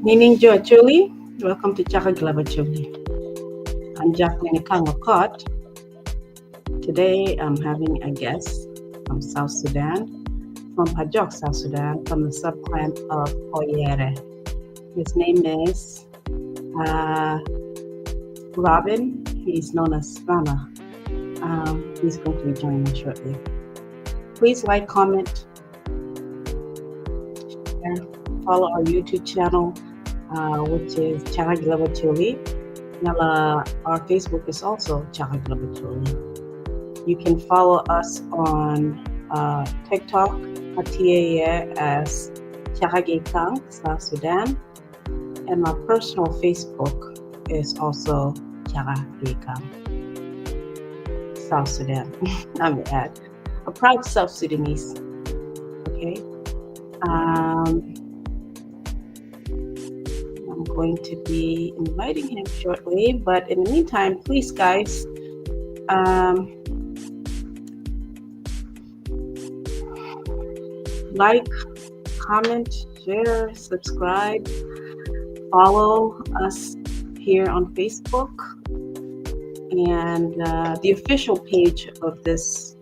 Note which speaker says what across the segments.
Speaker 1: Nininjo Acholi, welcome to Chaka Leb Acholi. I'm Jacqueline Ikangokot. Today I'm having a guest from South Sudan, from Pajok, South Sudan, from the Subclan of Oyere. His name is Robin. He's known as Rana. He's going to be joining us shortly. Please like, comment, share, follow our YouTube channel, which is Chaka Leb Acholi. Our Facebook is also Chaka Leb Acholi. You can follow us on TikTok as Chaka Kang, South Sudan. And my personal Facebook is also Chaka Kang, South Sudan. I'm a proud South Sudanese. Okay. I'm going to be inviting him shortly, but in the meantime, please, guys, like, comment, share, subscribe, follow us here on Facebook, and the official page of this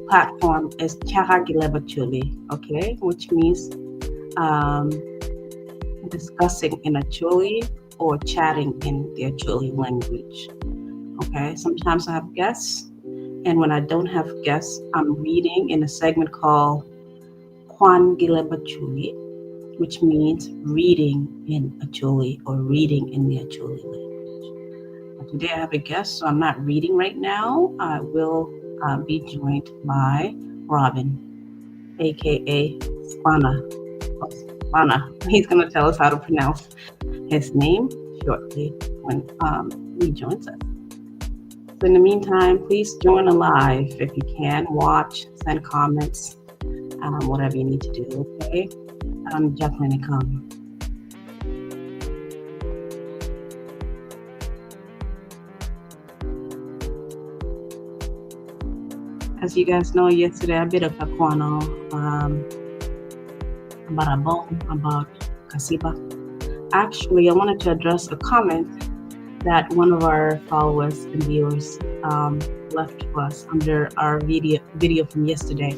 Speaker 1: platform is Chaka Leb Acholi, okay, which means discussing in Acholi or chatting in the Acholi language. Okay, sometimes I have guests, and when I don't have guests, I'm reading in a segment called Kwan Leb Acholi, which means reading in Acholi or reading in the Acholi language. But today I have a guest, so I'm not reading right now. I will be joined by Robin, aka Spana. He's going to tell us how to pronounce his name shortly when he joins us. So in the meantime, please join live if you can. Watch, send comments, whatever you need to do, okay? I'm Jacqueline Ikang. As you guys know, yesterday I did a Kakwano about Kasiba. Actually, I wanted to address a comment that one of our followers and viewers left to us under our video from yesterday.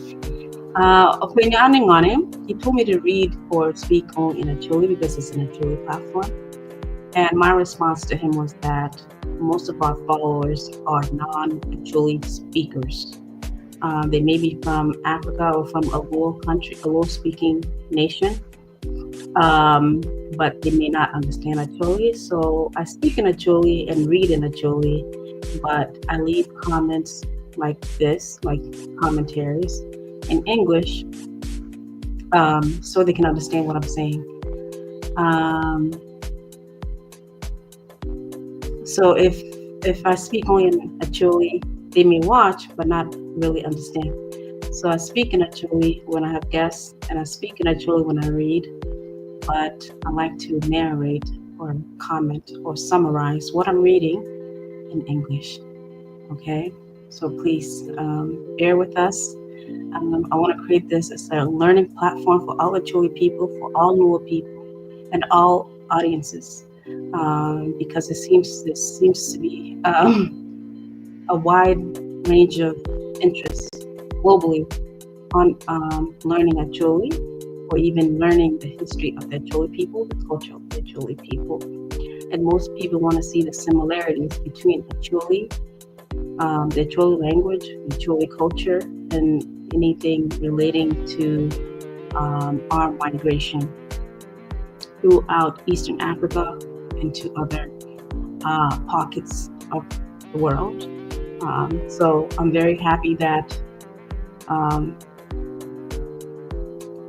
Speaker 1: Opinioning on him, he told me to read or speak only in Acholi because it's an Acholi platform. And my response to him was that most of our followers are non-Acholi speakers. They may be from Africa or from a Luo country, a Luo-speaking nation, but they may not understand Acholi. So I speak in Acholi and read in Acholi, but I leave comments like this, like commentaries in English, so they can understand what I'm saying. So if I speak only in Acholi, they may watch but not really understand. So I speak in Acholi when I have guests, and I speak in Acholi when I read, but I like to narrate or comment or summarize what I'm reading in English. Okay, so please bear with us. I want to create this as a learning platform for all Acholi people, for all Luo people, and all audiences, because this seems to be a wide range of interests globally on learning Acholi, or even learning the history of the Acholi people, the culture of the Acholi people. And most people want to see the similarities between Acholi, the Acholi language, the Acholi culture, and anything relating to our migration throughout Eastern Africa and to other pockets of the world. So I'm very happy that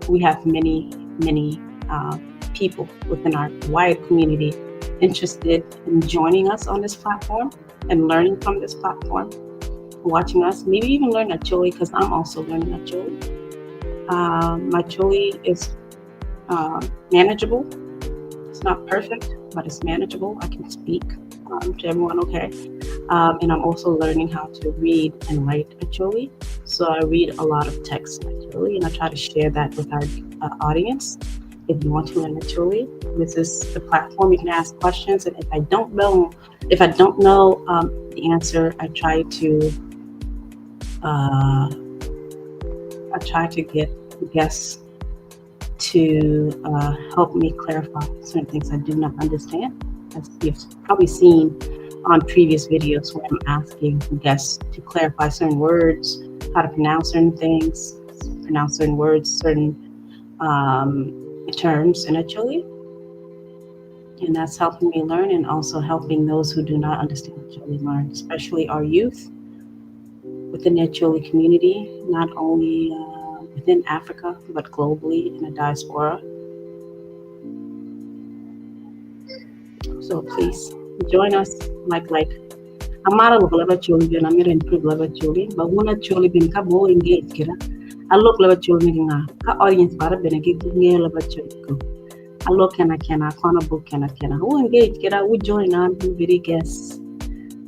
Speaker 1: we have many people within our wide community interested in joining us on this platform and learning from this platform, watching us, maybe even learn Acholi, because I'm also learning Acholi. My Acholi is manageable. It's not perfect, but it's manageable. I can speak to everyone okay. And I'm also learning how to read and write Acholi. So I read a lot of text in Acholi, and I try to share that with our audience. if you want to learn Acholi. This is the platform you can ask questions, and if I don't know the answer, uh, I try to get guests to help me clarify certain things I do not understand. As you've probably seen on previous videos where I'm asking guests to clarify certain words, how to pronounce certain things, pronounce certain words, certain terms in Acholi. And that's helping me learn, and also helping those who do not understand Acholi learn, especially our youth within the Acholi community, not only within Africa, but globally in the diaspora. So please join us. Like I'm not a level Acholi, and I'm not improve level Acholi, but when Acholi been kabo engage kira, I look level Acholi nga ka audience para benegi nge level Acholi. I look and I corner book and who engage kira, who join on who very guests.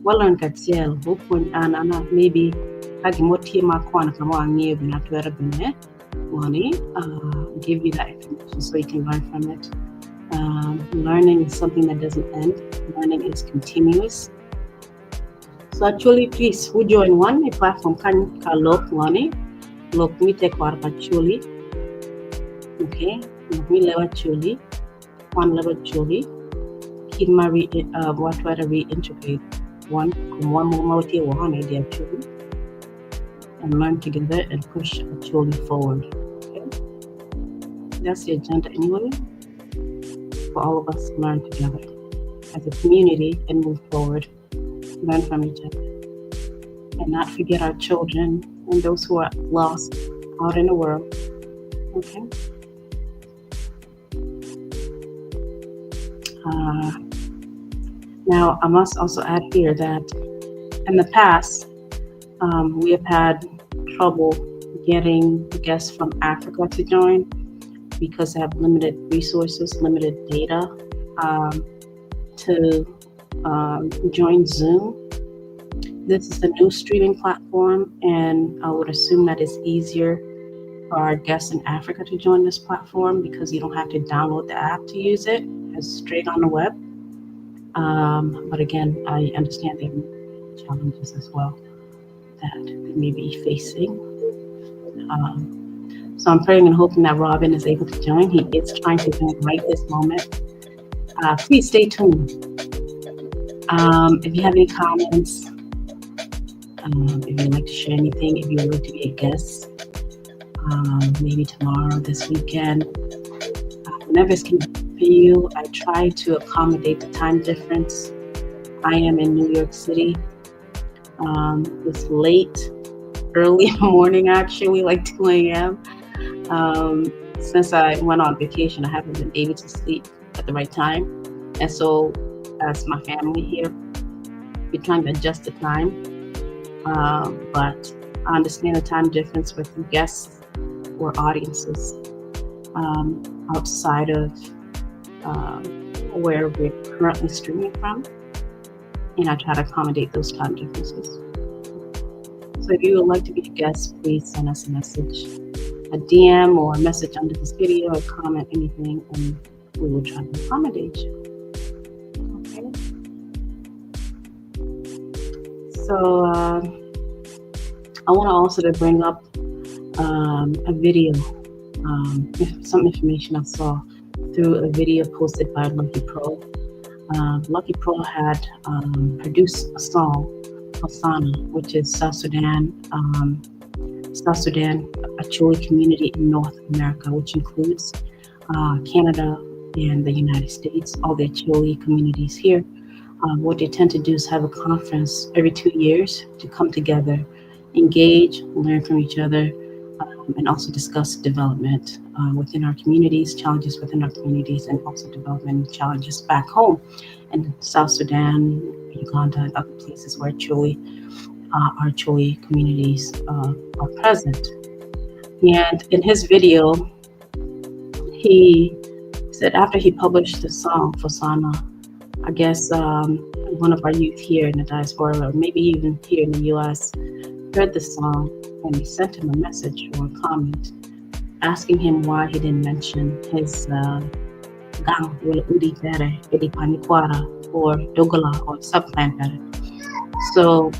Speaker 1: Well on Katsiel, who point an maybe Agimoti Makwana Kawangi na Twitter bene. Money, give you that information so you can learn from it. Learning is something that doesn't end. Learning is continuous. So actually, please, who join one platform can look learning. Look, me take part actually. Okay, we level actually. One level actually. Keep my what try to reintegrate one more idea actually. And learn together and push Acholi forward. Okay? That's the agenda anyway. For all of us to learn together as a community and move forward. Learn from each other. And not forget our children and those who are lost out in the world. Okay? Now, I must also add here that in the past, we have had trouble getting guests from Africa to join because they have limited resources, limited data to join Zoom. This is a new streaming platform, and I would assume that it's easier for our guests in Africa to join this platform because you don't have to download the app to use it. It's straight on the web. But again, I understand there are challenges as well that they may be facing. So I'm praying and hoping that Robin is able to join. He is trying to join right this moment. Please stay tuned. If you have any comments, if you'd like to share anything, if you would like to be a guest, maybe tomorrow, this weekend, whenever it's convenient for you, I try to accommodate the time difference. I am in New York City. It's late, early in the morning actually, like 2 a.m. Since I went on vacation, I haven't been able to sleep at the right time. And so as my family here, we're trying to adjust the time. But I understand the time difference with guests or audiences outside of where we're currently streaming from. And I try to accommodate those time differences. So if you would like to be a guest, please send us a message, a DM or a message under this video, or comment anything, and we will try to accommodate you. Okay. So I want to also to bring up a video, some information I saw through a video posted by Lucky Pro. Lucky Pro had produced a song, Hosanna, which is South Sudan Acholi community in North America, which includes Canada and the United States, all the Acholi communities here. What they tend to do is have a conference every 2 years to come together, engage, learn from each other, and also discuss development within our communities, challenges within our communities, and also development challenges back home in South Sudan, Uganda, and other places where our Acholi communities are present. And in his video, he said after he published the song Hosanna, I guess one of our youth here in the diaspora, or maybe even here in the US, heard the song and he sent him a message or a comment asking him why he didn't mention his gang, wala udi pere, edi panikwara, or Dogala, or Subclan pere. So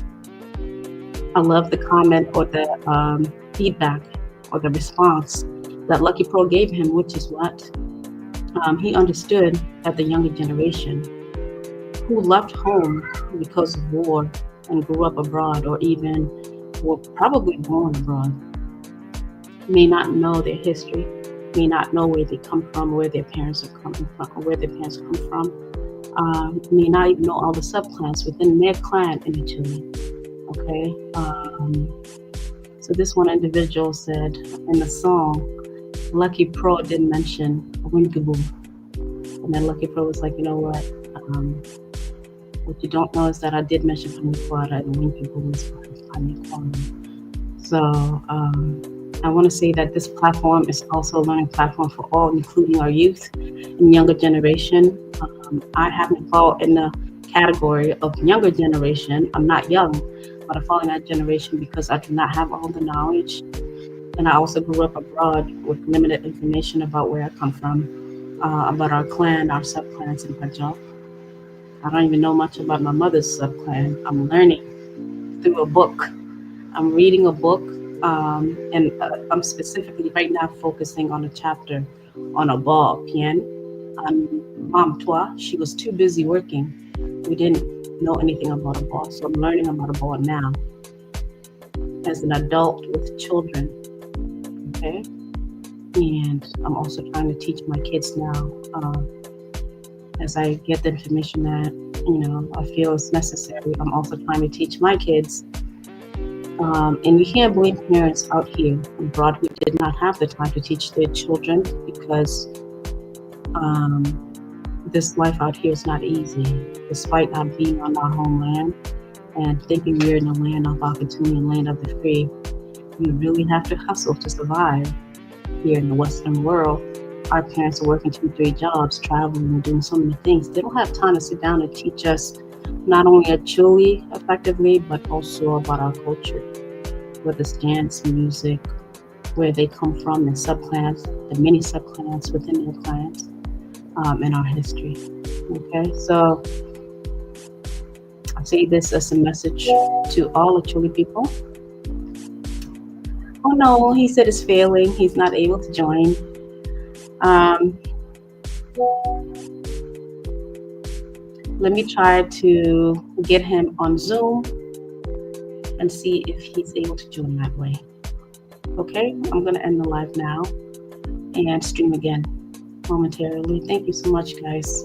Speaker 1: I love the comment or the feedback or the response that Lucky Pro gave him, which is what he understood that the younger generation who left home because of war and grew up abroad, or even were probably born abroad, may not know their history, may not know where they come from, where their parents are coming from, or where their parents come from, may not even know all the subclans within their clan in Chile. Okay, so this one individual said in the song, Lucky Pro didn't mention Wingaboom, and then Lucky Pro was like, you know what? What you don't know is that I did mention Panikwara, and Wingaboom is part of Panikwara. So I want to say that this platform is also a learning platform for all, including our youth and younger generation. I happen to fall in the category of younger generation. I'm not young, but I fall in that generation because I do not have all the knowledge. And I also grew up abroad with limited information about where I come from, about our clan, our subclans in Pajok. I don't even know much about my mother's subclan. I'm learning through a book. I'm reading a book, and I'm specifically right now focusing on a chapter on a ball, Pien. Mom Tua, she was too busy working. We didn't know anything about a ball, so I'm learning about a ball now as an adult with children, okay? And I'm also trying to teach my kids now as I get the information that, I feel is necessary. I'm also trying to teach my kids. And you can't blame parents out here abroad who did not have the time to teach their children, because this life out here is not easy, despite not being on our homeland and thinking we're in a land of opportunity and land of the free. You really have to hustle to survive here in the Western world. Our parents are working 2-3 jobs, traveling and doing so many things. They don't have time to sit down and teach us not only Acholi effectively, but also about our culture, whether it's dance, music, where they come from, and subclans, the many subclans within their clans, and our history. Okay, so I say this as a message to all Acholi people. Oh no, he said it's failing. He's not able to join. Let me try to get him on Zoom and see if he's able to join that way. Okay, I'm gonna end the live now and stream again momentarily. Thank you so much, guys.